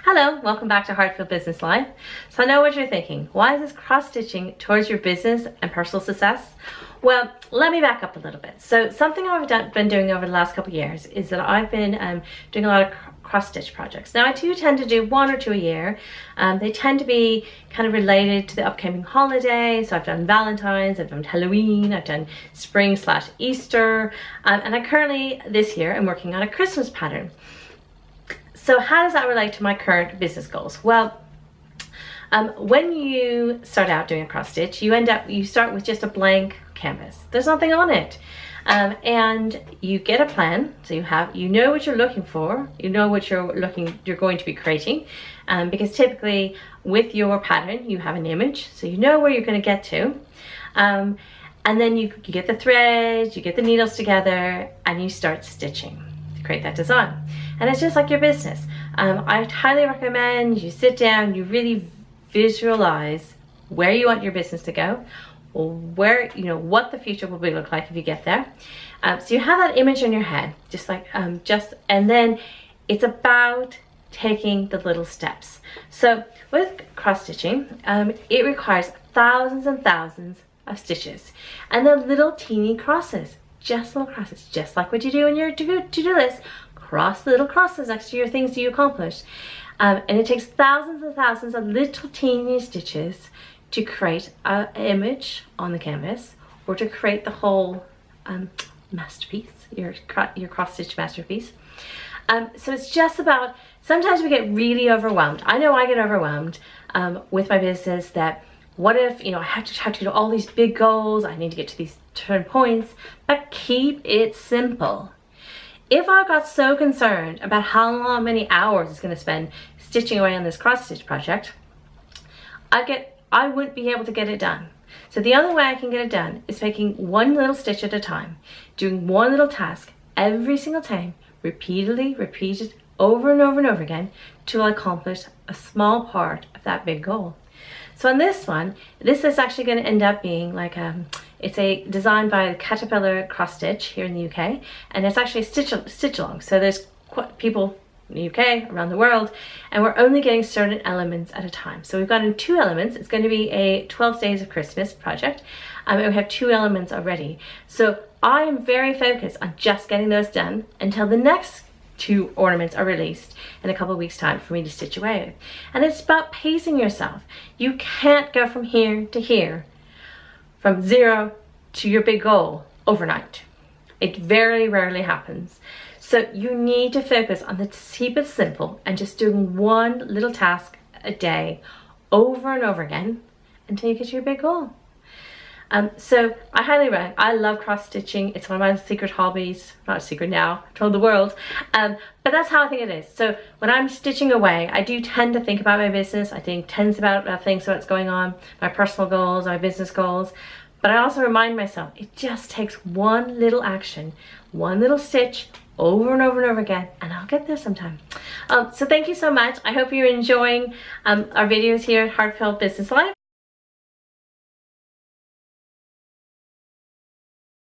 Hello, welcome back to Heartfelt Business Life. So I know what you're thinking. Why is this cross-stitching towards your business and personal success? Well, let me back up a little bit. So something I've been doing over the last couple of years is that I've been doing a lot of cross-stitch projects. Now I do tend to do 1 or 2 a year. They tend to be kind of related to the upcoming holiday. So I've done Valentine's, I've done Halloween, I've done spring/Easter, and I currently this year am working on a Christmas pattern. So how does that relate to my current business goals? Well, when you start out doing a cross stitch, you start with just a blank canvas. There's nothing on it. And you get a plan, so you know what you're looking for, you know what you're going to be creating, because typically with your pattern you have an image, so you know where you're going to get to, and then you get the threads, you get the needles together, and you start stitching to create that design. And it's just like your business. I highly recommend you sit down, you really visualize where you want your business to go, or where, what the future will look like if you get there. So you have that image in your head, and then it's about taking the little steps. So with cross stitching, it requires thousands and thousands of stitches, and they're little teeny crosses, just little crosses, just like what you do in your to-do list. Cross little crosses next to your things that you accomplish. And it takes thousands and thousands of little teeny stitches to create an image on the canvas, or to create the whole masterpiece, your cross-stitch masterpiece. So it's just about, sometimes we get really overwhelmed. I know I get overwhelmed with my business, that what if, I have to do all these big goals, I need to get to these turn points, but keep it simple. If I got so concerned about how many hours it's going to spend stitching away on this cross-stitch project, I wouldn't be able to get it done. So the only way I can get it done is making one little stitch at a time, doing one little task every single time, repeated over and over and over again, till I accomplish a small part of that big goal. So on this one, this is actually going to end up being like it's a design by Caterpillar Cross Stitch here in the UK, and it's actually a stitch along. So there's people in the UK, around the world, and we're only getting certain elements at a time. So we've gotten 2 elements. It's going to be a 12 Days of Christmas project, and we have 2 elements already. So I am very focused on just getting those done until the next 2 ornaments are released in a couple of weeks' time for me to stitch away with. And it's about pacing yourself. You can't go from here to here, from 0 to your big goal overnight. It very rarely happens. So you need to focus on keep it simple and just doing one little task a day over and over again until you get to your big goal. So I highly recommend. I love cross stitching. It's one of my secret hobbies. Not a secret now, I've told the world. But that's how I think it is. So when I'm stitching away, I do tend to think about my business. I think tends about things, what's going on, my personal goals, my business goals. But I also remind myself, it just takes one little action, one little stitch over and over and over again, and I'll get there sometime. So thank you so much. I hope you're enjoying our videos here at Heartfelt Business Life.